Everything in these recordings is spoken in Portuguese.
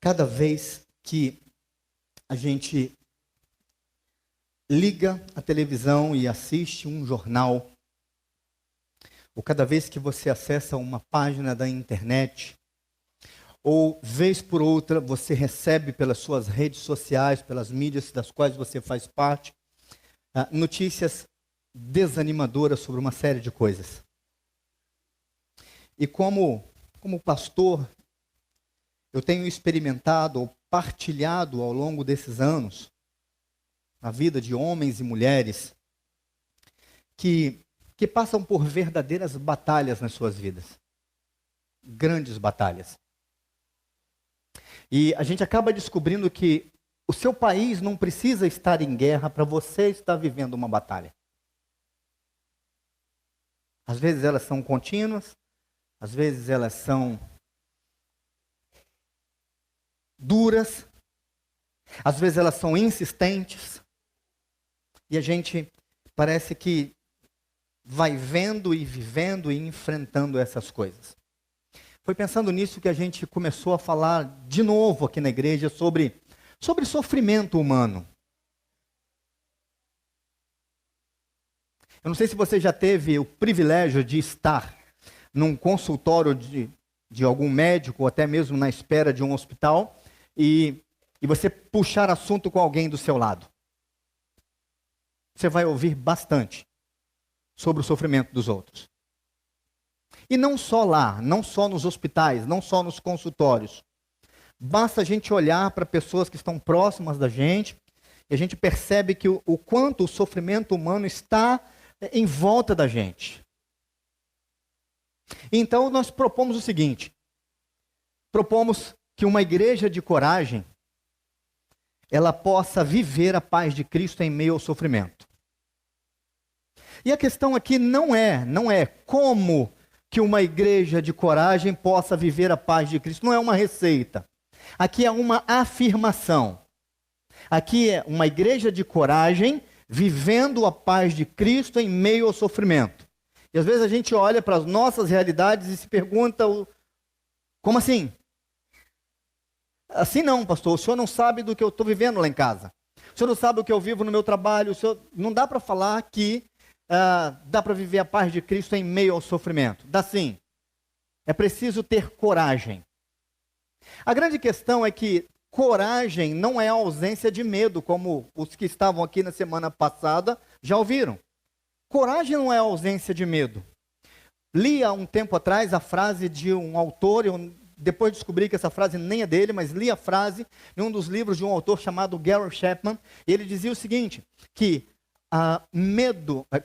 Cada vez que a gente liga a televisão e assiste um jornal, ou cada vez que você acessa uma página da internet, ou vez por outra você recebe pelas suas redes sociais, pelas mídias das quais você faz parte, notícias desanimadoras sobre uma série de coisas. E como pastor, eu tenho experimentado ou partilhado ao longo desses anos, na vida de homens e mulheres, que passam por verdadeiras batalhas nas suas vidas. Grandes batalhas. E a gente acaba descobrindo que o seu país não precisa estar em guerra para você estar vivendo uma batalha. Às vezes elas são contínuas, às vezes elas são duras, às vezes elas são insistentes, e a gente parece que vai vendo e vivendo e enfrentando essas coisas. Foi pensando nisso que a gente começou a falar de novo aqui na igreja sobre sofrimento humano. Eu não sei se você já teve o privilégio de estar num consultório de algum médico, ou até mesmo na espera de um hospital, e você puxar assunto com alguém do seu lado. Você vai ouvir bastante sobre o sofrimento dos outros. E não só lá, não só nos hospitais, não só nos consultórios. Basta a gente olhar para pessoas que estão próximas da gente, e a gente percebe que o quanto o sofrimento humano está em volta da gente. Então nós propomos o seguinte: propomos que uma igreja de coragem, ela possa viver a paz de Cristo em meio ao sofrimento. E a questão aqui não é como que uma igreja de coragem possa viver a paz de Cristo. Não é uma receita. Aqui é uma afirmação. Aqui é uma igreja de coragem vivendo a paz de Cristo em meio ao sofrimento. E às vezes a gente olha para as nossas realidades e se pergunta, como assim? Assim não, pastor, o senhor não sabe do que eu estou vivendo lá em casa. O senhor não sabe o que eu vivo no meu trabalho. Não dá para falar que dá para viver a paz de Cristo em meio ao sofrimento. Dá sim. É preciso ter coragem. A grande questão é que coragem não é a ausência de medo, como os que estavam aqui na semana passada já ouviram. Coragem não é a ausência de medo. Li há um tempo atrás a frase de um autor, eu depois descobri que essa frase nem é dele, mas li a frase em um dos livros de um autor chamado Gary Chapman, e ele dizia o seguinte, que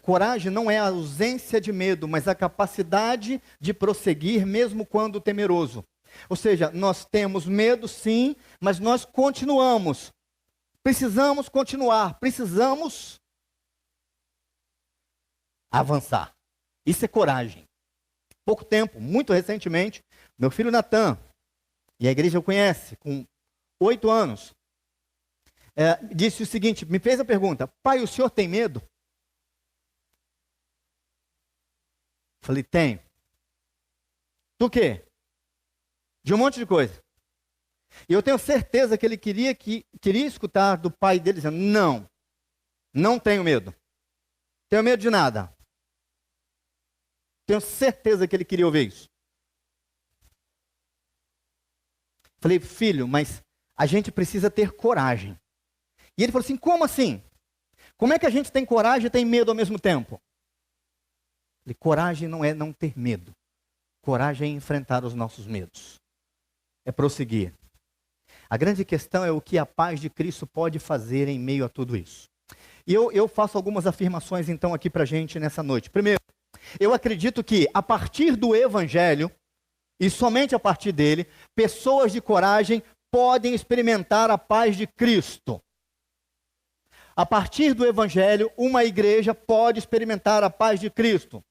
coragem não é a ausência de medo, mas a capacidade de prosseguir mesmo quando temeroso. Ou seja, nós temos medo sim, mas nós continuamos. Precisamos continuar, precisamos avançar. Isso é coragem. Pouco tempo, muito recentemente, meu filho Natan, e a igreja o conhece, com 8 anos, disse o seguinte, me fez a pergunta: pai, o senhor tem medo? Falei, tenho. Do quê? De um monte de coisa. E eu tenho certeza que ele queria escutar do pai dele dizendo, não tenho medo. Tenho medo de nada. Tenho certeza que ele queria ouvir isso. Falei, filho, mas a gente precisa ter coragem. E ele falou assim, como assim? Como é que a gente tem coragem e tem medo ao mesmo tempo? Falei, coragem não é não ter medo. Coragem é enfrentar os nossos medos. É prosseguir. A grande questão é o que a paz de Cristo pode fazer em meio a tudo isso. E eu faço algumas afirmações então aqui para a gente nessa noite. Primeiro, eu acredito que a partir do Evangelho, e somente a partir dele, pessoas de coragem podem experimentar a paz de Cristo. A partir do Evangelho, uma igreja pode experimentar a paz de Cristo.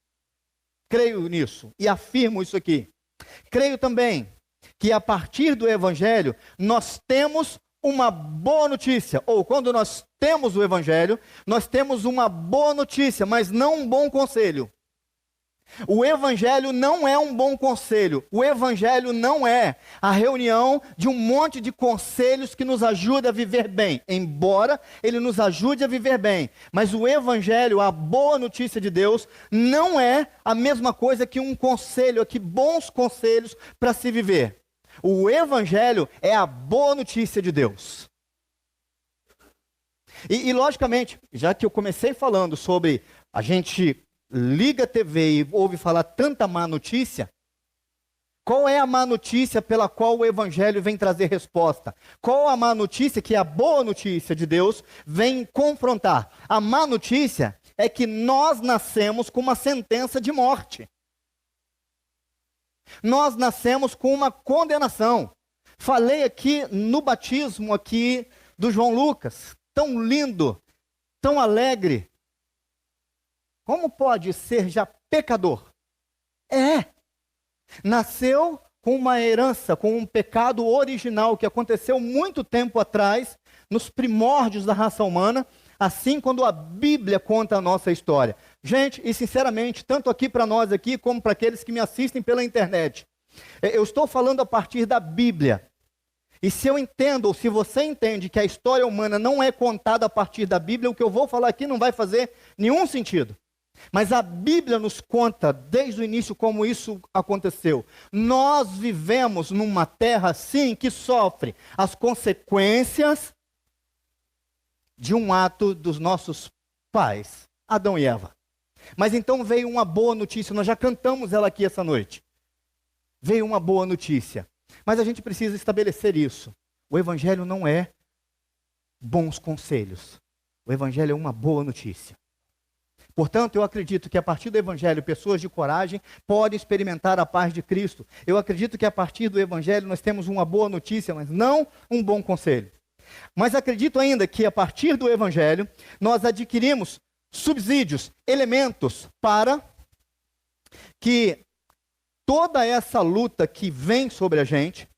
Creio nisso e afirmo isso aqui. Creio também que a partir do Evangelho, nós temos uma boa notícia. Ou quando nós temos o Evangelho, nós temos uma boa notícia, mas não um bom conselho. O evangelho não é um bom conselho. O evangelho não é a reunião de um monte de conselhos que nos ajuda a viver bem, embora ele nos ajude a viver bem. Mas o evangelho, a boa notícia de Deus, não é a mesma coisa que um conselho, aqui bons conselhos para se viver. O evangelho é a boa notícia de Deus. E logicamente, já que eu comecei falando sobre a gente liga a TV e ouve falar tanta má notícia, qual é a má notícia pela qual o evangelho vem trazer resposta? Qual a má notícia que a boa notícia de Deus vem confrontar? A má notícia é que nós nascemos com uma sentença de morte. Nós nascemos com uma condenação. Falei aqui no batismo aqui do João Lucas, tão lindo, tão alegre. Como pode ser já pecador? Nasceu com uma herança, com um pecado original que aconteceu muito tempo atrás, nos primórdios da raça humana, assim quando a Bíblia conta a nossa história. Gente, e sinceramente, tanto aqui para nós aqui, como para aqueles que me assistem pela internet, eu estou falando a partir da Bíblia. E se eu entendo, ou se você entende que a história humana não é contada a partir da Bíblia, o que eu vou falar aqui não vai fazer nenhum sentido. Mas a Bíblia nos conta desde o início como isso aconteceu. Nós vivemos numa terra, sim, que sofre as consequências de um ato dos nossos pais, Adão e Eva. Mas então veio uma boa notícia, nós já cantamos ela aqui essa noite. Veio uma boa notícia. Mas a gente precisa estabelecer isso. O Evangelho não é bons conselhos. O Evangelho é uma boa notícia. Portanto, eu acredito que a partir do Evangelho, pessoas de coragem podem experimentar a paz de Cristo. Eu acredito que a partir do Evangelho nós temos uma boa notícia, mas não um bom conselho. Mas acredito ainda que a partir do Evangelho nós adquirimos subsídios, elementos para que toda essa luta que vem sobre a gente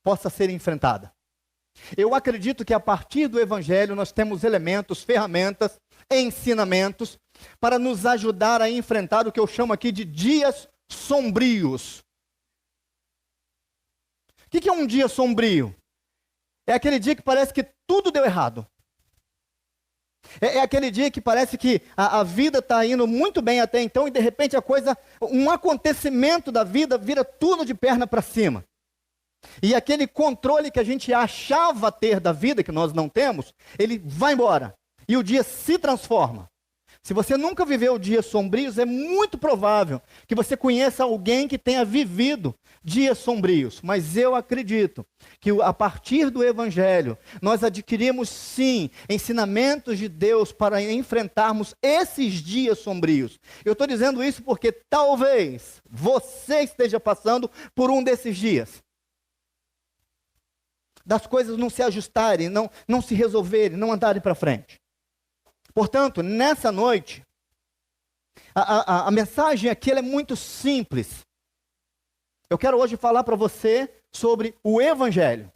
possa ser enfrentada. Eu acredito que a partir do Evangelho nós temos elementos, ferramentas, ensinamentos para nos ajudar a enfrentar o que eu chamo aqui de dias sombrios. O que é um dia sombrio? É aquele dia que parece que tudo deu errado. É aquele dia que parece que a vida está indo muito bem até então e de repente um acontecimento da vida vira tudo de perna para cima. E aquele controle que a gente achava ter da vida, que nós não temos, ele vai embora. E o dia se transforma. Se você nunca viveu dias sombrios, é muito provável que você conheça alguém que tenha vivido dias sombrios. Mas eu acredito que a partir do Evangelho, nós adquirimos sim ensinamentos de Deus para enfrentarmos esses dias sombrios. Eu estou dizendo isso porque talvez você esteja passando por um desses dias. Das coisas não se ajustarem, não se resolverem, não andarem para frente. Portanto, nessa noite, a mensagem aqui ela é muito simples. Eu quero hoje falar para você sobre o Evangelho.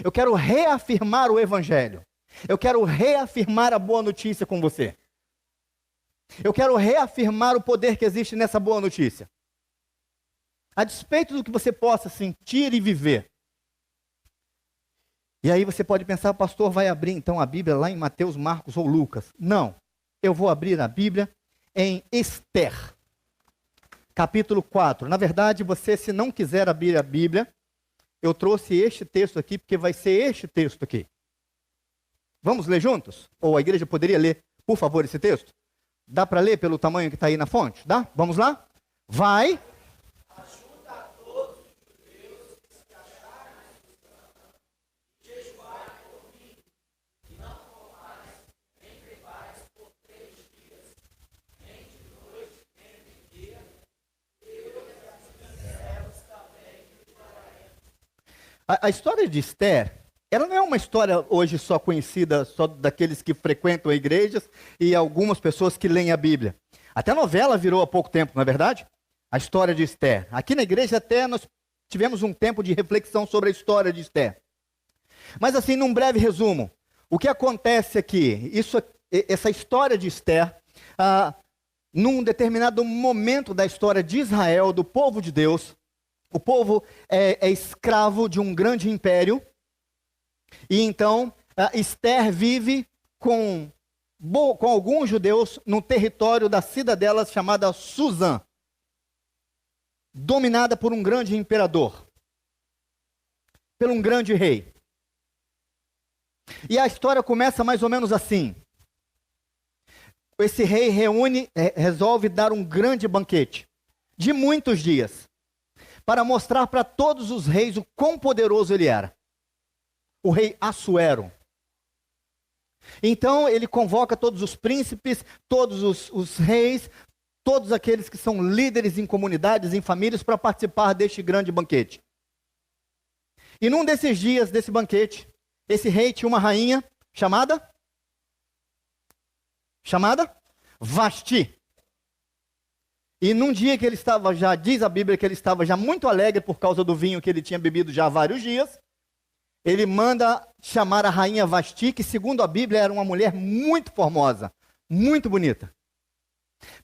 Eu quero reafirmar o Evangelho. Eu quero reafirmar a boa notícia com você. Eu quero reafirmar o poder que existe nessa boa notícia. A despeito do que você possa sentir e viver. E aí você pode pensar, o pastor vai abrir então a Bíblia lá em Mateus, Marcos ou Lucas. Não, eu vou abrir a Bíblia em Esther, capítulo 4. Na verdade, você se não quiser abrir a Bíblia, eu trouxe este texto aqui, porque vai ser este texto aqui. Vamos ler juntos? Ou a igreja poderia ler, por favor, esse texto? Dá para ler pelo tamanho que está aí na fonte? Dá? Vamos lá? Vai... A história de Esther, ela não é uma história hoje só conhecida só daqueles que frequentam igrejas e algumas pessoas que leem a Bíblia. Até a novela virou há pouco tempo, não é verdade? A história de Esther. Aqui na igreja até nós tivemos um tempo de reflexão sobre a história de Esther. Mas assim, num breve resumo, o que acontece aqui? Essa história de Esther num determinado momento da história de Israel, do povo de Deus, o povo é escravo de um grande império, e então Esther vive com alguns judeus no território da cidadela chamada Suzã, dominada por um grande imperador, por um grande rei. E a história começa mais ou menos assim. Esse rei resolve dar um grande banquete, de muitos dias, para mostrar para todos os reis o quão poderoso ele era. O rei Assuero. Então ele convoca todos os príncipes, todos os reis, todos aqueles que são líderes em comunidades, em famílias, para participar deste grande banquete. E num desses dias desse banquete, esse rei tinha uma rainha chamada Vasti. E num dia que ele estava já, diz a Bíblia que ele estava já muito alegre por causa do vinho que ele tinha bebido já há vários dias, ele manda chamar a rainha Vasti, que segundo a Bíblia era uma mulher muito formosa, muito bonita,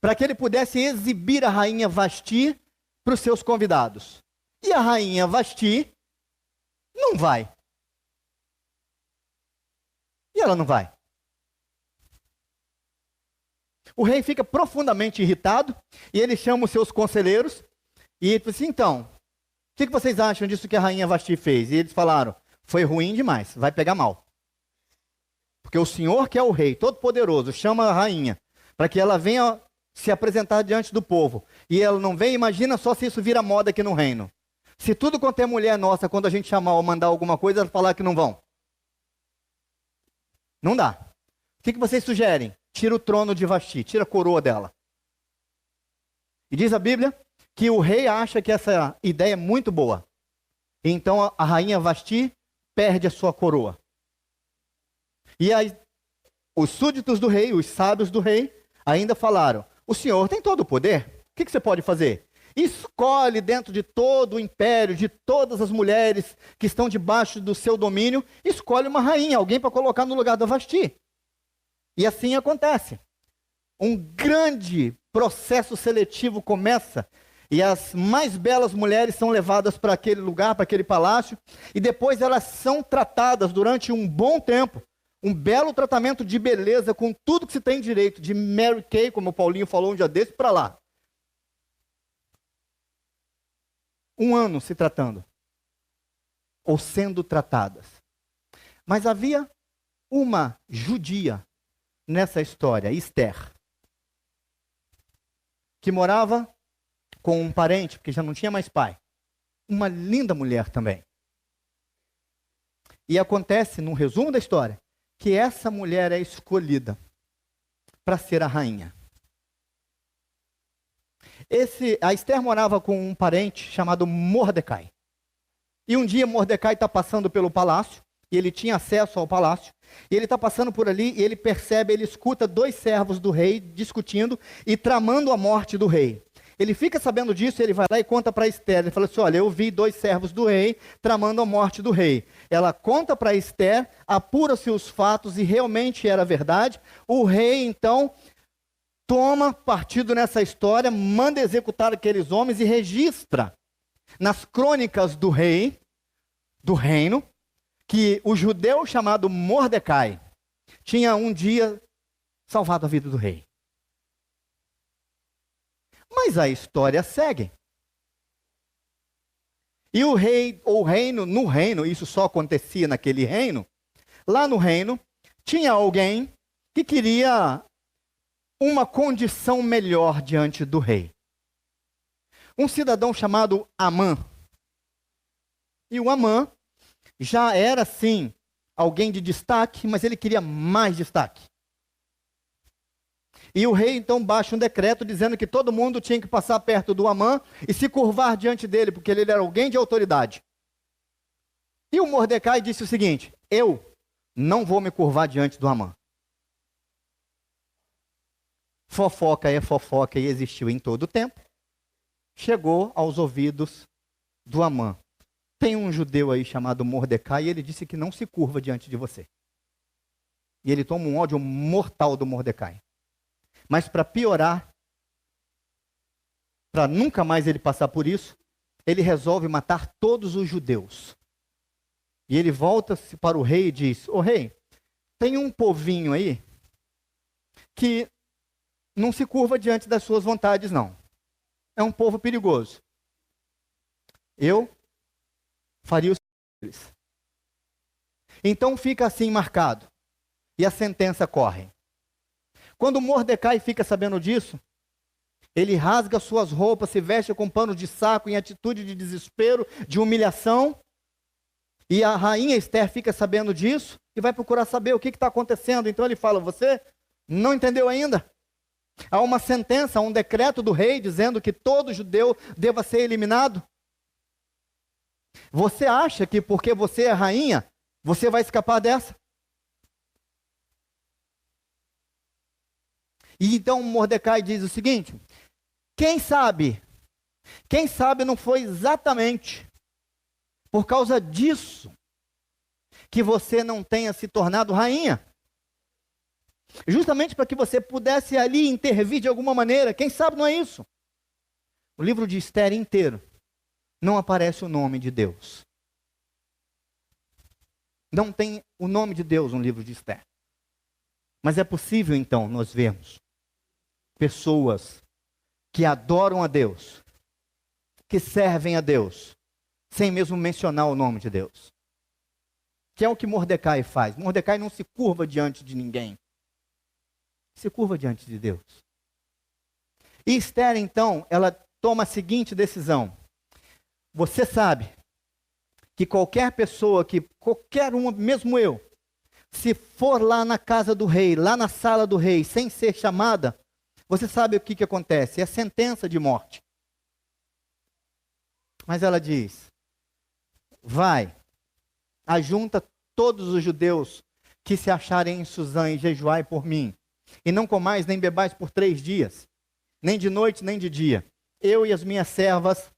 para que ele pudesse exibir a rainha Vasti para os seus convidados. E a rainha Vasti não vai. E ela não vai. O rei fica profundamente irritado e ele chama os seus conselheiros e ele diz assim, então, o que vocês acham disso que a rainha Vasti fez? E eles falaram, foi ruim demais, vai pegar mal. Porque o Senhor, que é o rei todo-poderoso, chama a rainha para que ela venha se apresentar diante do povo. E ela não vem, imagina só se isso vira moda aqui no reino. Se tudo quanto é mulher nossa, quando a gente chamar ou mandar alguma coisa, ela falar que não vão. Não dá. O que vocês sugerem? Tira o trono de Vasti, tira a coroa dela. E diz a Bíblia que o rei acha que essa ideia é muito boa. Então a rainha Vasti perde a sua coroa. E aí, os súditos do rei, os sábios do rei, ainda falaram, o senhor tem todo o poder, o que você pode fazer? Escolhe dentro de todo o império, de todas as mulheres que estão debaixo do seu domínio, escolhe uma rainha, alguém para colocar no lugar da Vasti. E assim acontece. Um grande processo seletivo começa e as mais belas mulheres são levadas para aquele lugar, para aquele palácio, e depois elas são tratadas durante um bom tempo, um belo tratamento de beleza, com tudo que se tem direito, de Mary Kay, como o Paulinho falou um dia desse, para lá. Um ano se tratando, ou sendo tratadas. Mas havia uma judia nessa história, Esther, que morava com um parente, porque já não tinha mais pai. Uma linda mulher também. E acontece, num resumo da história, que essa mulher é escolhida para ser a rainha. A Esther morava com um parente chamado Mordecai. E um dia Mordecai está passando pelo palácio, e ele tinha acesso ao palácio, e ele está passando por ali, e ele percebe, ele escuta dois servos do rei discutindo e tramando a morte do rei. Ele fica sabendo disso, ele vai lá e conta para Esther. Ele fala assim, olha, eu vi dois servos do rei tramando a morte do rei. Ela conta para Esther, apura-se os fatos e realmente era verdade. O rei, então, toma partido nessa história, manda executar aqueles homens e registra nas crônicas do rei, do reino, que o judeu chamado Mordecai tinha um dia salvado a vida do rei. Mas a história segue. E o rei, ou reino, no reino, isso só acontecia naquele reino, lá no reino, tinha alguém que queria uma condição melhor diante do rei. Um cidadão chamado Amã. E o Amã já era, sim, alguém de destaque, mas ele queria mais destaque. E o rei, então, baixa um decreto dizendo que todo mundo tinha que passar perto do Amã e se curvar diante dele, porque ele era alguém de autoridade. E o Mordecai disse o seguinte, eu não vou me curvar diante do Amã. Fofoca é fofoca e existiu em todo o tempo. Chegou aos ouvidos do Amã. Tem um judeu aí chamado Mordecai e ele disse que não se curva diante de você. E ele toma um ódio mortal do Mordecai. Mas para piorar, para nunca mais ele passar por isso, ele resolve matar todos os judeus. E ele volta-se para o rei e diz: ô rei, tem um povinho aí que não se curva diante das suas vontades, não. É um povo perigoso. Eu faria os deles. Então fica assim marcado. E a sentença corre. Quando Mordecai fica sabendo disso, ele rasga suas roupas, se veste com pano de saco em atitude de desespero, de humilhação. E a rainha Esther fica sabendo disso e vai procurar saber o que está acontecendo. Então ele fala: você não entendeu ainda? Há uma sentença, um decreto do rei dizendo que todo judeu deva ser eliminado. Você acha que porque você é rainha, você vai escapar dessa? E então Mordecai diz o seguinte: quem sabe não foi exatamente por causa disso que você não tenha se tornado rainha? Justamente para que você pudesse ali intervir de alguma maneira. Quem sabe não é isso? O livro de Esther inteiro não aparece o nome de Deus. Não tem o nome de Deus no livro de Esther. Mas é possível então nós vermos pessoas que adoram a Deus, que servem a Deus, sem mesmo mencionar o nome de Deus. Que é o que Mordecai faz. Mordecai não se curva diante de ninguém. Se curva diante de Deus. E Esther, então, ela toma a seguinte decisão. Você sabe que qualquer pessoa, qualquer uma, mesmo eu, se for lá na casa do rei, lá na sala do rei, sem ser chamada, você sabe o que acontece? É sentença de morte. Mas ela diz: vai, ajunta todos os judeus que se acharem em Suzã e jejuai por mim. E não comais nem bebais por 3 dias, nem de noite nem de dia. Eu e as minhas servas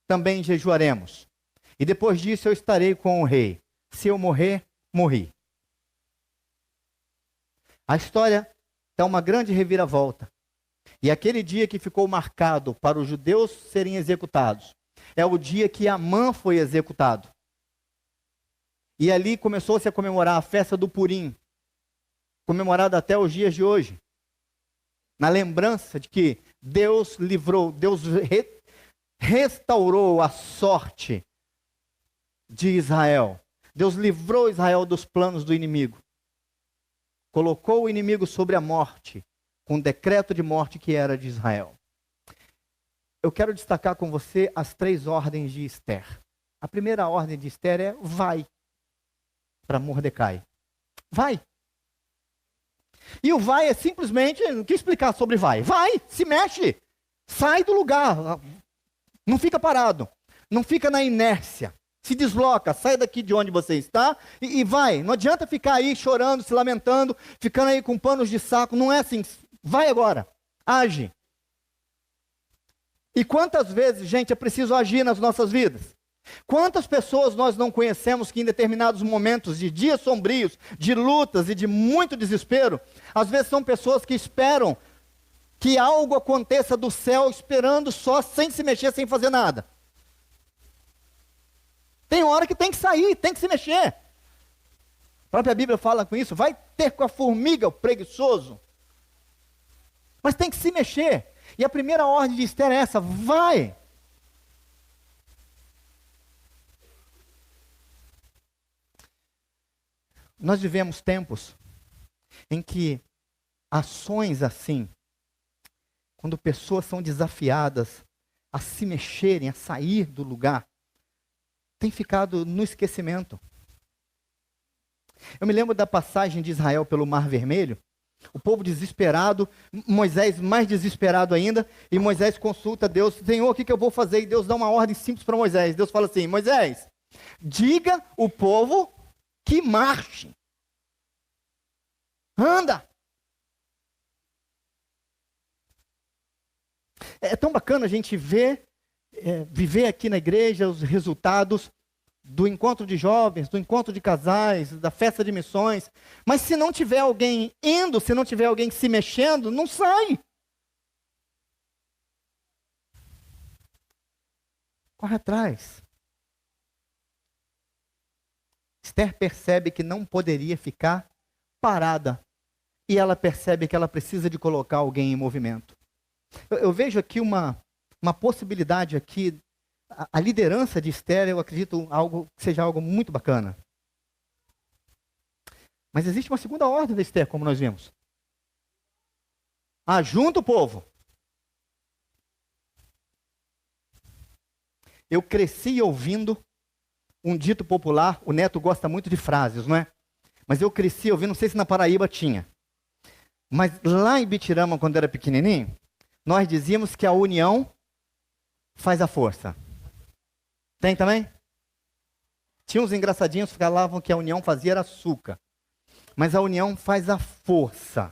também jejuaremos. E depois disso eu estarei com o rei. Se eu morrer, morri. A história dá uma grande reviravolta. E aquele dia que ficou marcado para os judeus serem executados, é o dia que Amã foi executado. E ali começou-se a comemorar a festa do Purim, comemorada até os dias de hoje, na lembrança de que Deus livrou, Deus restaurou a sorte de Israel. Deus livrou Israel dos planos do inimigo. Colocou o inimigo sobre a morte, com o decreto de morte que era de Israel. Eu quero destacar com você as 3 ordens de Esther. A primeira ordem de Esther é: vai para Mordecai. Vai. E o vai é simplesmente, não quer explicar sobre vai. Vai, se mexe, sai do lugar, não fica parado, não fica na inércia, se desloca, sai daqui de onde você está e vai. Não adianta ficar aí chorando, se lamentando, ficando aí com panos de saco, não é assim. Vai agora, age. E quantas vezes, gente, é preciso agir nas nossas vidas? Quantas pessoas nós não conhecemos que em determinados momentos de dias sombrios, de lutas e de muito desespero, às vezes são pessoas que esperam que algo aconteça do céu, esperando só, sem se mexer, sem fazer nada. Tem hora que tem que sair, tem que se mexer. A própria Bíblia fala com isso: vai ter com a formiga, o preguiçoso. Mas tem que se mexer. E a primeira ordem de Esther é essa: vai. Nós vivemos tempos em que ações assim, quando pessoas são desafiadas a se mexerem, a sair do lugar, tem ficado no esquecimento. Eu me lembro da passagem de Israel pelo Mar Vermelho, o povo desesperado, Moisés mais desesperado ainda, e Moisés consulta Deus: Senhor, o que eu vou fazer? E Deus dá uma ordem simples para Moisés. Deus fala assim: Moisés, diga o povo que marche. Anda. É tão bacana a gente ver, viver aqui na igreja os resultados do encontro de jovens, do encontro de casais, da festa de missões. Mas se não tiver alguém indo, se não tiver alguém se mexendo, não sai. Corre atrás. Esther percebe que não poderia ficar parada. E ela percebe que ela precisa de colocar alguém em movimento. Eu vejo aqui uma possibilidade aqui. A liderança de Esther, eu acredito que seja algo muito bacana. Mas existe uma segunda ordem da Esther, como nós vimos. Ajunta o povo. Eu cresci ouvindo um dito popular, o Neto gosta muito de frases, não é? Mas eu cresci ouvindo, não sei se na Paraíba tinha. Mas lá em Bitirama, quando era pequenininho, nós dizíamos que a união faz a força. Tem também? Tinha uns engraçadinhos que falavam que a união fazia era açúcar. Mas a união faz a força.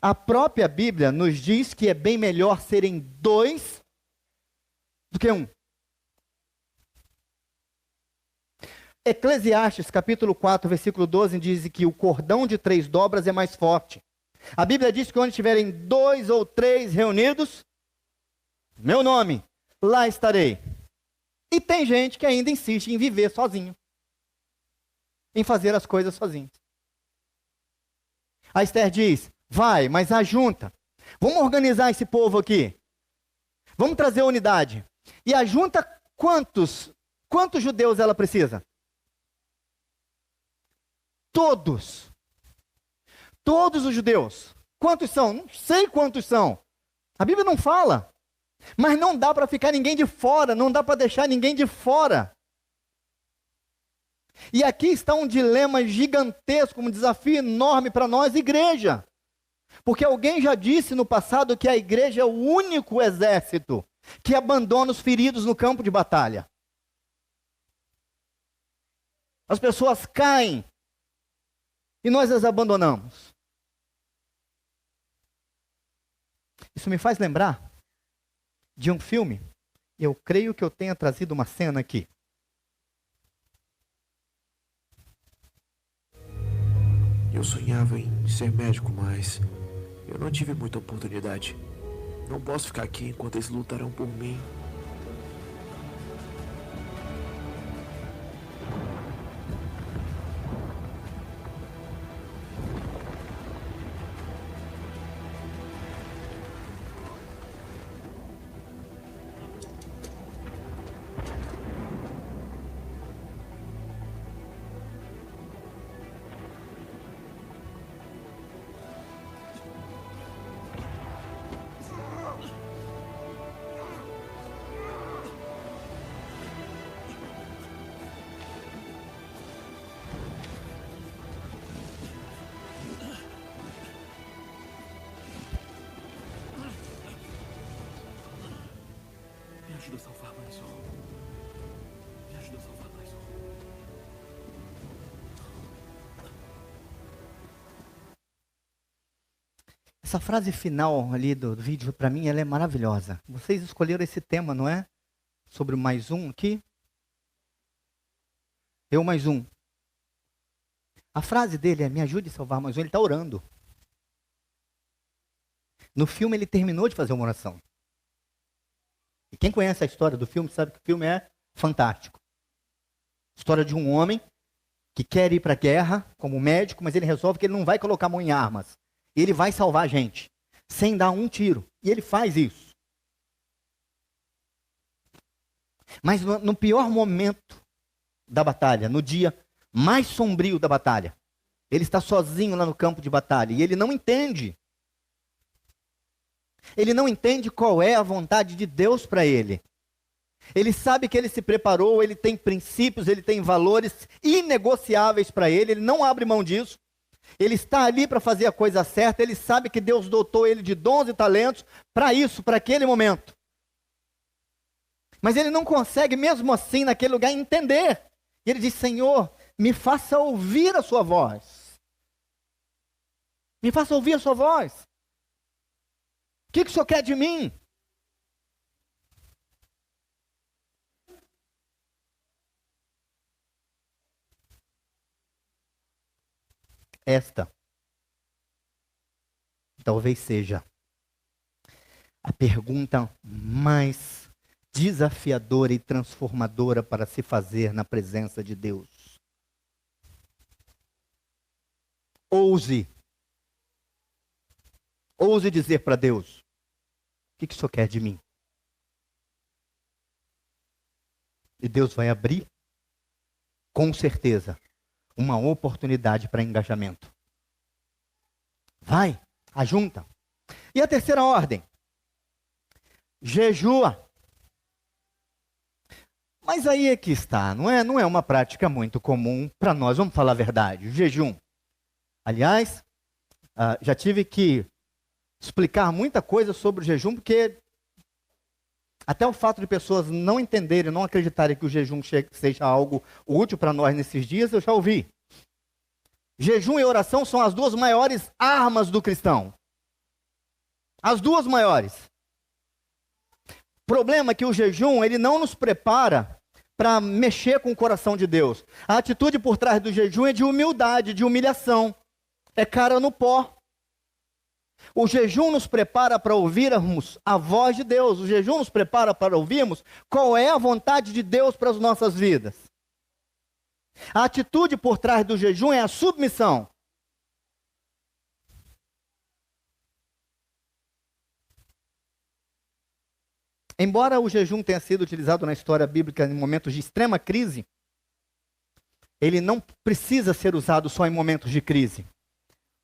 A própria Bíblia nos diz que é bem melhor serem dois do que um. Eclesiastes, capítulo 4, versículo 12, diz que o cordão de 3 dobras é mais forte. A Bíblia diz que onde estiverem 2 ou 3 reunidos, meu nome, lá estarei. E tem gente que ainda insiste em viver sozinho. Em fazer as coisas sozinho. A Esther diz, vai, mas ajunta. Vamos organizar esse povo aqui. Vamos trazer unidade. E ajunta quantos judeus ela precisa? Todos. Todos os judeus. Quantos são? Não sei quantos são. A Bíblia não fala. Mas não dá para ficar ninguém de fora. Não dá para deixar ninguém de fora. E aqui está um dilema gigantesco, um desafio enorme para nós, igreja. Porque alguém já disse no passado que a igreja é o único exército que abandona os feridos no campo de batalha. As pessoas caem e nós as abandonamos. Isso me faz lembrar de um filme. Eu creio que eu tenha trazido uma cena aqui. Eu sonhava em ser médico, mas eu não tive muita oportunidade. Não posso ficar aqui enquanto eles lutarão por mim. Me ajuda a salvar mais um. Me ajuda a salvar mais um. Essa frase final ali do vídeo, para mim, ela é maravilhosa. Vocês escolheram esse tema, não é? Sobre o mais um aqui. Eu mais um. A frase dele é, me ajude a salvar mais um. Ele está orando. No filme, ele terminou de fazer uma oração. E quem conhece a história do filme sabe que o filme é fantástico. História de um homem que quer ir para a guerra como médico, mas ele resolve que ele não vai colocar a mão em armas. Ele vai salvar a gente, sem dar um tiro. E ele faz isso. Mas no pior momento da batalha, no dia mais sombrio da batalha, ele está sozinho lá no campo de batalha. E ele não entende. Ele não entende qual é a vontade de Deus para ele. Ele sabe que ele se preparou, ele tem princípios, ele tem valores inegociáveis para ele, ele não abre mão disso. Ele está ali para fazer a coisa certa, ele sabe que Deus dotou ele de dons e talentos para isso, para aquele momento. Mas ele não consegue, mesmo assim, naquele lugar, entender. E ele diz, Senhor, me faça ouvir a sua voz. Me faça ouvir a sua voz. O que o Senhor quer de mim? Esta talvez seja a pergunta mais desafiadora e transformadora para se fazer na presença de Deus. Ouse dizer para Deus: o que o Senhor quer de mim? E Deus vai abrir, com certeza, uma oportunidade para engajamento. Vai, ajunta. E a terceira ordem: jejua. Mas aí é que está, não é uma prática muito comum para nós, vamos falar a verdade, o jejum. Aliás, já tive que explicar muita coisa sobre o jejum, porque até o fato de pessoas não entenderem, não acreditarem que o jejum seja algo útil para nós nesses dias, eu já ouvi. Jejum e oração são as duas maiores armas do cristão. As duas maiores. O problema é que o jejum, ele não nos prepara para mexer com o coração de Deus. A atitude por trás do jejum é de humildade, de humilhação. É cara no pó. O jejum nos prepara para ouvirmos a voz de Deus. O jejum nos prepara para ouvirmos qual é a vontade de Deus para as nossas vidas. A atitude por trás do jejum é a submissão. Embora o jejum tenha sido utilizado na história bíblica em momentos de extrema crise, ele não precisa ser usado só em momentos de crise.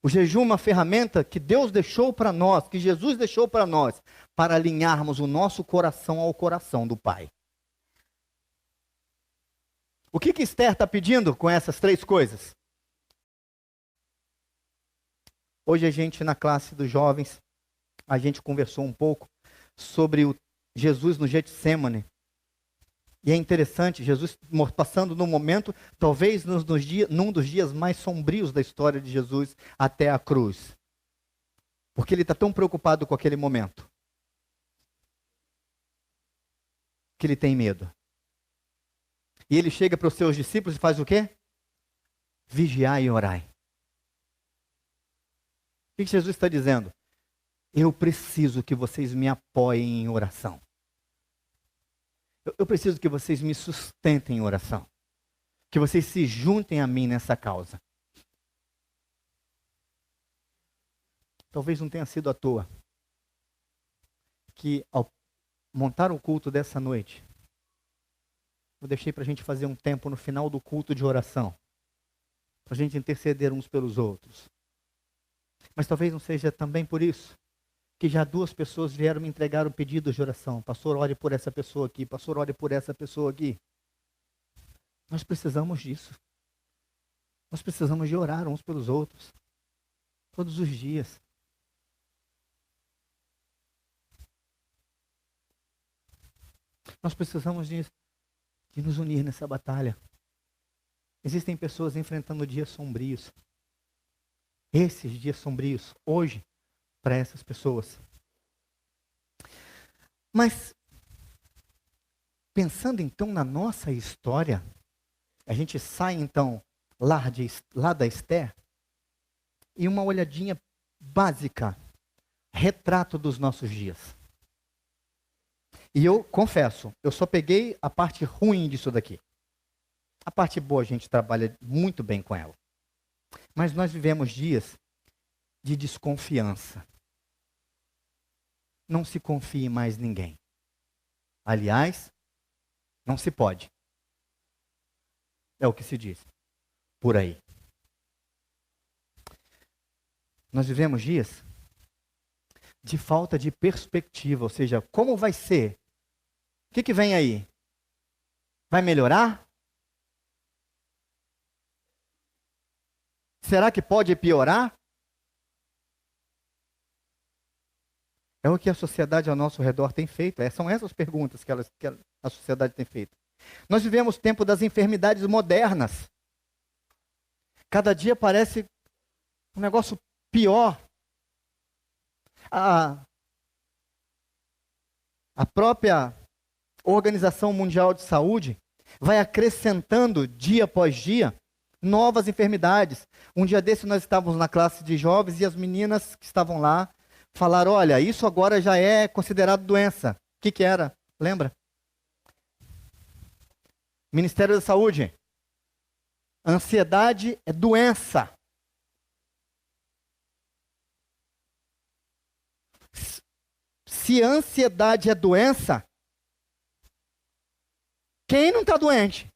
O jejum é uma ferramenta que Deus deixou para nós, que Jesus deixou para nós, para alinharmos o nosso coração ao coração do Pai. O que Esther está pedindo com essas três coisas? Hoje a gente, na classe dos jovens, a gente conversou um pouco sobre o Jesus no Getsêmani. E é interessante, Jesus passando no momento, talvez num dos dias mais sombrios da história de Jesus até a cruz. Porque ele está tão preocupado com aquele momento, que ele tem medo. E ele chega para os seus discípulos e faz o quê? Vigiai e orai. O que Jesus está dizendo? Eu preciso que vocês me apoiem em oração. Eu preciso que vocês me sustentem em oração. Que vocês se juntem a mim nessa causa. Talvez não tenha sido à toa que ao montar o culto dessa noite, eu deixei para a gente fazer um tempo no final do culto de oração. Para a gente interceder uns pelos outros. Mas talvez não seja também por isso que já 2 pessoas vieram me entregar um pedido de oração. Pastor, ore por essa pessoa aqui. Pastor, ore por essa pessoa aqui. Nós precisamos disso. Nós precisamos de orar uns pelos outros. Todos os dias. Nós precisamos de nos unir nessa batalha. Existem pessoas enfrentando dias sombrios. Esses dias sombrios, hoje, para essas pessoas. Mas, pensando então na nossa história, a gente sai então lá da Esther, e uma olhadinha básica, retrato dos nossos dias. E eu confesso, eu só peguei a parte ruim disso daqui. A parte boa a gente trabalha muito bem com ela. Mas nós vivemos dias de desconfiança. Não se confie em mais ninguém. Aliás, não se pode. É o que se diz por aí. Nós vivemos dias de falta de perspectiva, ou seja, como vai ser? O que vem aí? Vai melhorar? Será que pode piorar? É o que a sociedade ao nosso redor tem feito. São essas perguntas que a sociedade tem feito. Nós vivemos o tempo das enfermidades modernas. Cada dia parece um negócio pior. A própria Organização Mundial de Saúde vai acrescentando dia após dia novas enfermidades. Um dia desse nós estávamos na classe de jovens e as meninas que estavam lá falaram, olha, isso agora já é considerado doença. O que era? Lembra? Ministério da Saúde. Ansiedade é doença. Se ansiedade é doença, quem não está doente?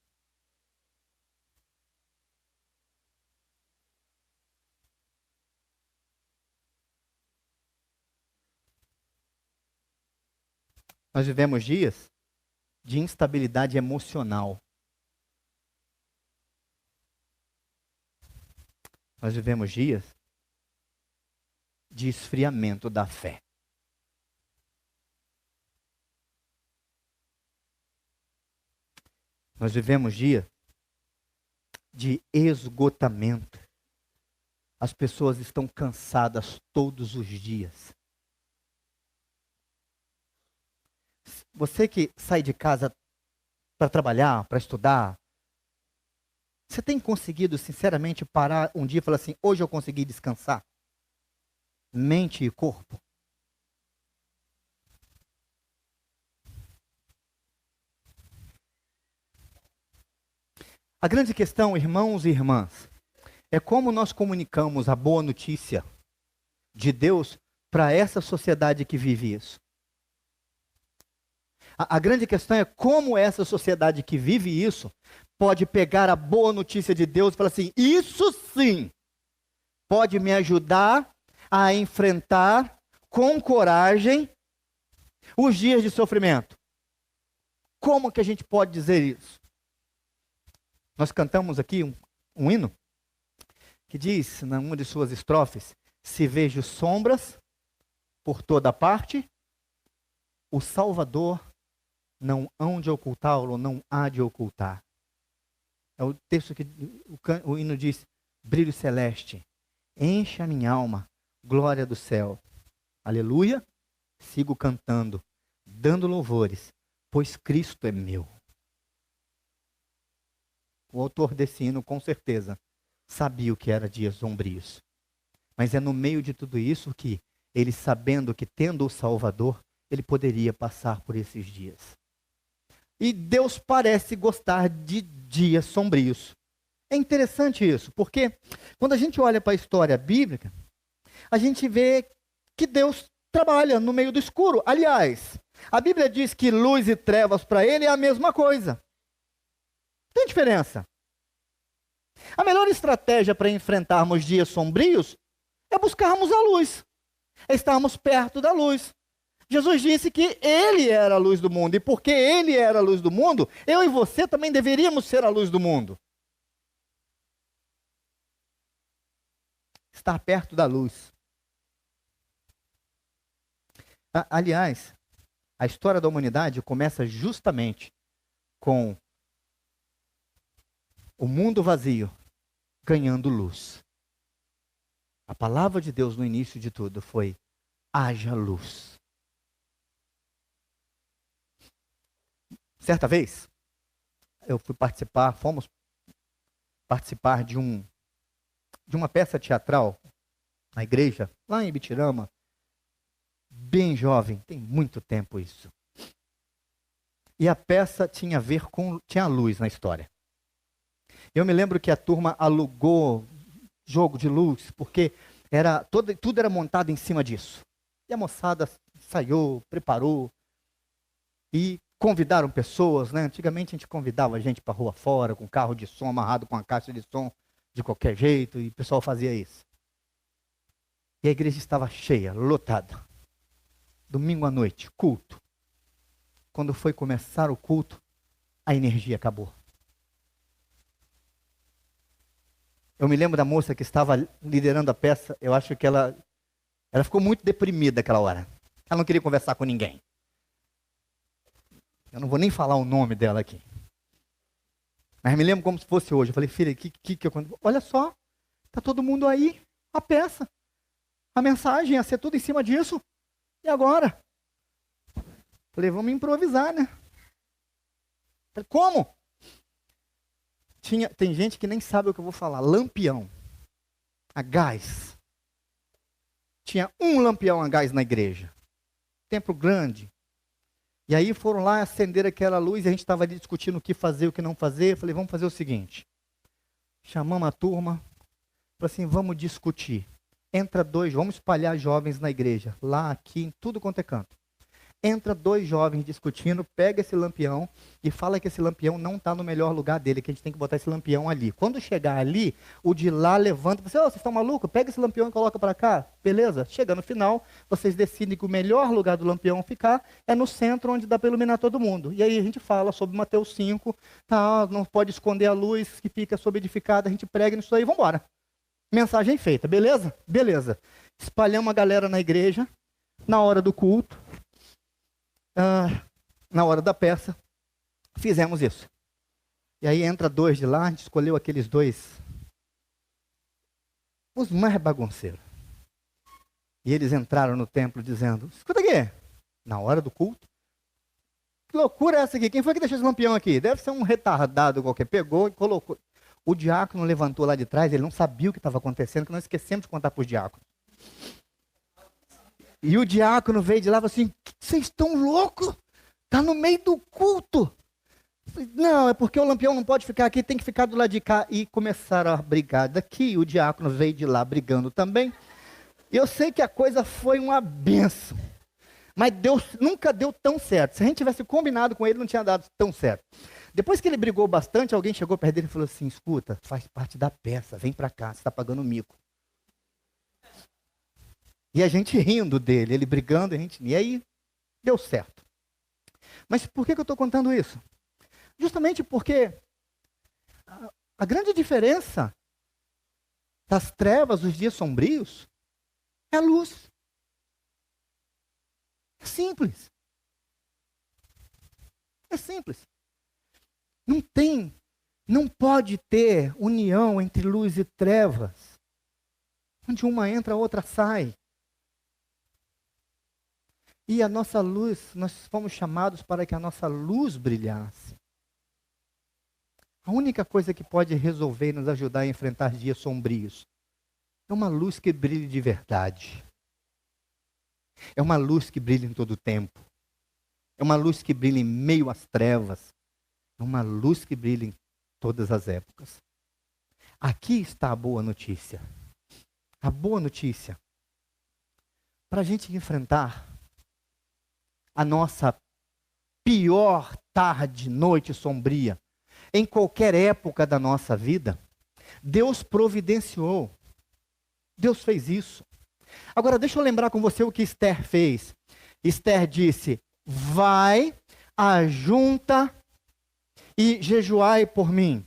Nós vivemos dias de instabilidade emocional. Nós vivemos dias de esfriamento da fé. Nós vivemos dias de esgotamento. As pessoas estão cansadas todos os dias. Você que sai de casa para trabalhar, para estudar, você tem conseguido, sinceramente, parar um dia e falar assim, hoje eu consegui descansar? Mente e corpo. A grande questão, irmãos e irmãs, é como nós comunicamos a boa notícia de Deus para essa sociedade que vive isso. A grande questão é como essa sociedade que vive isso pode pegar a boa notícia de Deus e falar assim, isso sim pode me ajudar a enfrentar com coragem os dias de sofrimento. Como que a gente pode dizer isso? Nós cantamos aqui um hino que diz, numa de suas estrofes, se vejo sombras por toda parte, o Salvador não hão de ocultá-lo, não há de ocultar. É o texto que o hino diz, brilho celeste, enche a minha alma, glória do céu. Aleluia, sigo cantando, dando louvores, pois Cristo é meu. O autor desse hino, com certeza, sabia o que era dias sombrios. Mas é no meio de tudo isso que ele, sabendo que tendo o Salvador, ele poderia passar por esses dias. E Deus parece gostar de dias sombrios. É interessante isso, porque quando a gente olha para a história bíblica, a gente vê que Deus trabalha no meio do escuro. Aliás, a Bíblia diz que luz e trevas para ele é a mesma coisa. Tem diferença. A melhor estratégia para enfrentarmos dias sombrios é buscarmos a luz, é estarmos perto da luz. Jesus disse que ele era a luz do mundo, e porque ele era a luz do mundo, eu e você também deveríamos ser a luz do mundo. Estar perto da luz. Aliás, a história da humanidade começa justamente com o mundo vazio ganhando luz. A palavra de Deus no início de tudo foi: haja luz. Certa vez, fomos participar de uma peça teatral na igreja, lá em Ibitirama, bem jovem, tem muito tempo isso. E a peça tinha luz na história. Eu me lembro que a turma alugou jogo de luz, porque tudo era montado em cima disso. E a moçada ensaiou, preparou, e convidaram pessoas, né? Antigamente a gente convidava a gente para rua fora, com carro de som amarrado com a caixa de som, de qualquer jeito, e o pessoal fazia isso. E a igreja estava cheia, lotada. Domingo à noite, culto. Quando foi começar o culto, a energia acabou. Eu me lembro da moça que estava liderando a peça, eu acho que ela ficou muito deprimida naquela hora. Ela não queria conversar com ninguém. Eu não vou nem falar o nome dela aqui. Mas me lembro como se fosse hoje. Eu falei, filha, olha só, está todo mundo aí, a peça. A mensagem ia ser tudo em cima disso. E agora? Falei, vamos improvisar, né? Falei, como? Tem gente que nem sabe o que eu vou falar. Lampião. A gás. Tinha um lampião a gás na igreja. Templo grande. E aí foram lá acender aquela luz, e a gente estava ali discutindo o que fazer, o que não fazer. Eu falei, vamos fazer o seguinte. Chamamos a turma, falei assim, vamos discutir. Entra 2, vamos espalhar jovens na igreja, lá, aqui, em tudo quanto é canto. Entra 2 jovens discutindo, pega esse lampião e fala que esse lampião não está no melhor lugar dele, que a gente tem que botar esse lampião ali. Quando chegar ali, o de lá levanta e fala assim, vocês estão malucos? Pega esse lampião e coloca para cá. Beleza? Chega no final, vocês decidem que o melhor lugar do lampião ficar é no centro, onde dá para iluminar todo mundo. E aí a gente fala sobre Mateus 5, tá, não pode esconder a luz que fica sob edificada, a gente prega nisso aí, vamos embora. Mensagem feita, beleza? Beleza. Espalhamos a galera na igreja, na hora do culto, na hora da peça, fizemos isso. E aí entra 2 de lá, a gente escolheu aqueles 2, os mais bagunceiros. E eles entraram no templo dizendo, escuta aqui, na hora do culto, que loucura é essa aqui? Quem foi que deixou esse lampião aqui? Deve ser um retardado qualquer, pegou e colocou. O diácono levantou lá de trás, ele não sabia o que estava acontecendo, que nós esquecemos de contar para os diáconos. E o diácono veio de lá e falou assim, vocês estão loucos? Está no meio do culto. Falei, não, é porque o lampião não pode ficar aqui, tem que ficar do lado de cá. E começaram a brigar daqui, o diácono veio de lá brigando também. E eu sei que a coisa foi uma benção. Mas Deus nunca deu tão certo. Se a gente tivesse combinado com ele, não tinha dado tão certo. Depois que ele brigou bastante, alguém chegou perto dele e falou assim, escuta, faz parte da peça, vem para cá, você está pagando mico. E a gente rindo dele, ele brigando, e aí deu certo. Mas por que eu estou contando isso? Justamente porque a grande diferença das trevas, dos dias sombrios, é a luz. É simples. É simples. Não pode ter união entre luz e trevas, onde uma entra, a outra sai. E a nossa luz, nós fomos chamados para que a nossa luz brilhasse. A única coisa que pode resolver e nos ajudar a enfrentar dias sombrios é uma luz que brilhe de verdade. É uma luz que brilha em todo o tempo. É uma luz que brilha em meio às trevas. É uma luz que brilha em todas as épocas. Aqui está a boa notícia. A boa notícia. Para a gente enfrentar a nossa pior tarde, noite sombria, em qualquer época da nossa vida, Deus providenciou. Deus fez isso. Agora, deixa eu lembrar com você o que Esther fez. Esther disse, vai, ajunta e jejuai por mim.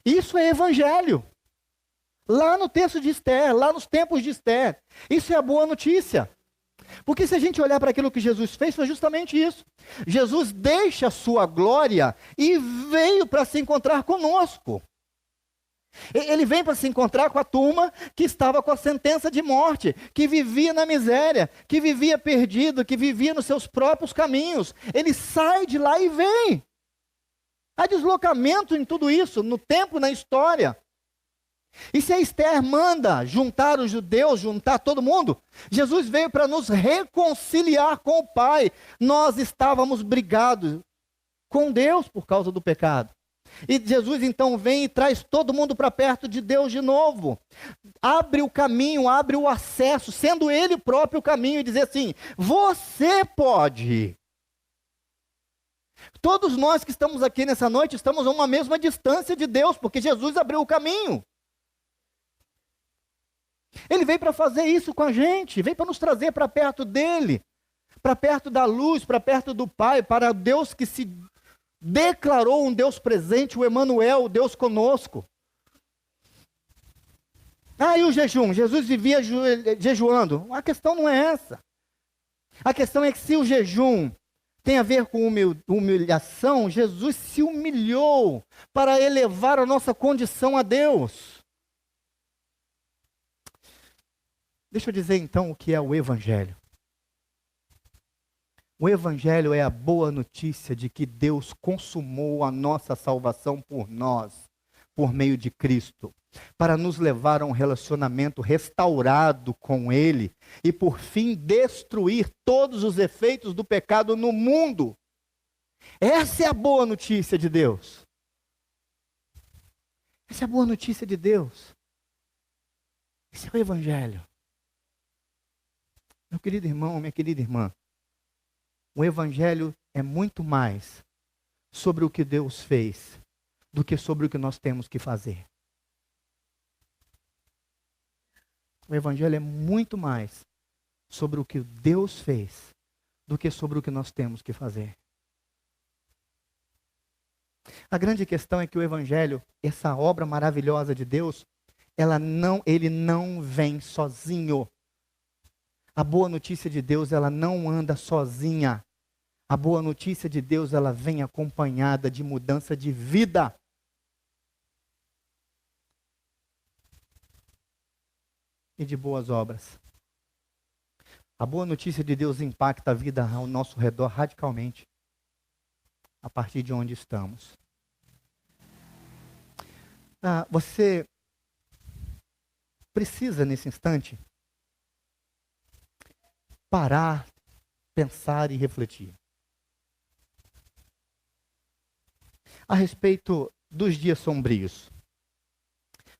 Isso é evangelho. Lá no texto de Esther, lá nos tempos de Esther. Isso é a boa notícia. Porque se a gente olhar para aquilo que Jesus fez, foi justamente isso. Jesus deixa a sua glória e veio para se encontrar conosco. Ele vem para se encontrar com a turma que estava com a sentença de morte, que vivia na miséria, que vivia perdido, que vivia nos seus próprios caminhos. Ele sai de lá e vem. Há deslocamento em tudo isso, no tempo, na história. E se a Esther manda juntar os judeus, juntar todo mundo, Jesus veio para nos reconciliar com o Pai. Nós estávamos brigados com Deus por causa do pecado. E Jesus então vem e traz todo mundo para perto de Deus de novo. Abre o caminho, abre o acesso, sendo Ele próprio o caminho e dizer assim, você pode. Todos nós que estamos aqui nessa noite estamos a uma mesma distância de Deus, porque Jesus abriu o caminho. Ele veio para fazer isso com a gente, veio para nos trazer para perto dele, para perto da luz, para perto do Pai, para Deus que se declarou um Deus presente, o Emanuel, o Deus conosco. E o jejum? Jesus vivia jejuando. A questão não é essa. A questão é que se o jejum tem a ver com humilhação, Jesus se humilhou para elevar a nossa condição a Deus. Deixa eu dizer então o que é o Evangelho. O Evangelho é a boa notícia de que Deus consumou a nossa salvação por nós, por meio de Cristo, para nos levar a um relacionamento restaurado com Ele e, por fim, destruir todos os efeitos do pecado no mundo. Essa é a boa notícia de Deus. Essa é a boa notícia de Deus. Esse é o Evangelho. Meu querido irmão, minha querida irmã, o Evangelho é muito mais sobre o que Deus fez do que sobre o que nós temos que fazer. O Evangelho é muito mais sobre o que Deus fez do que sobre o que nós temos que fazer. A grande questão é que o Evangelho, essa obra maravilhosa de Deus, ele não vem sozinho. A boa notícia de Deus, ela não anda sozinha. A boa notícia de Deus, ela vem acompanhada de mudança de vida. E de boas obras. A boa notícia de Deus impacta a vida ao nosso redor radicalmente, a partir de onde estamos. Você precisa, nesse instante, parar, pensar e refletir a respeito dos dias sombrios.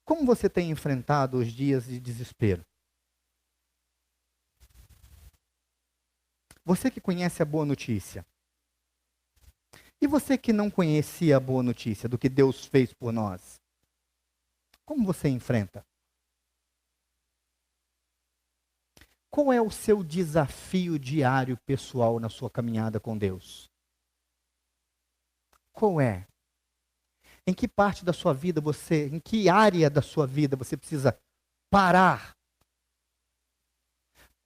Como você tem enfrentado os dias de desespero? Você que conhece a boa notícia. E você que não conhecia a boa notícia do que Deus fez por nós? Como você enfrenta? Qual é o seu desafio diário pessoal na sua caminhada com Deus? Qual é? Em que parte da sua vida em que área da sua vida você precisa parar,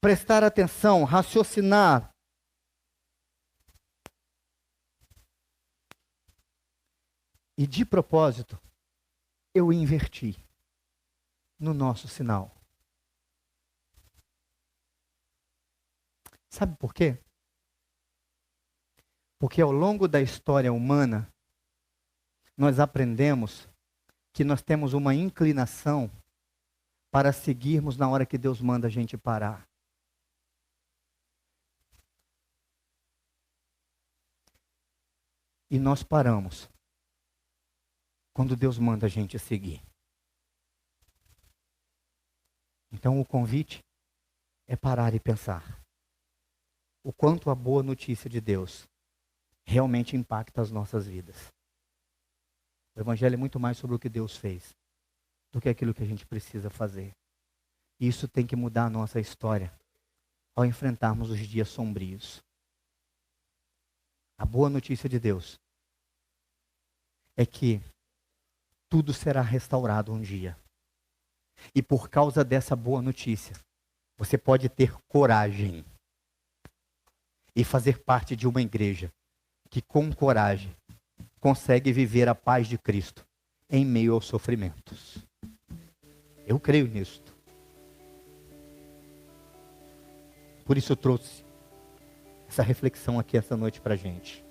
prestar atenção, raciocinar? E de propósito, eu inverti no nosso sinal. Sabe por quê? Porque ao longo da história humana, nós aprendemos que nós temos uma inclinação para seguirmos na hora que Deus manda a gente parar. E nós paramos quando Deus manda a gente seguir. Então o convite é parar e pensar o quanto a boa notícia de Deus realmente impacta as nossas vidas. O Evangelho é muito mais sobre o que Deus fez do que aquilo que a gente precisa fazer. E isso tem que mudar a nossa história ao enfrentarmos os dias sombrios. A boa notícia de Deus é que tudo será restaurado um dia. E por causa dessa boa notícia, você pode ter coragem e fazer parte de uma igreja que com coragem consegue viver a paz de Cristo em meio aos sofrimentos. Eu creio nisto. Por isso eu trouxe essa reflexão aqui essa noite para a gente.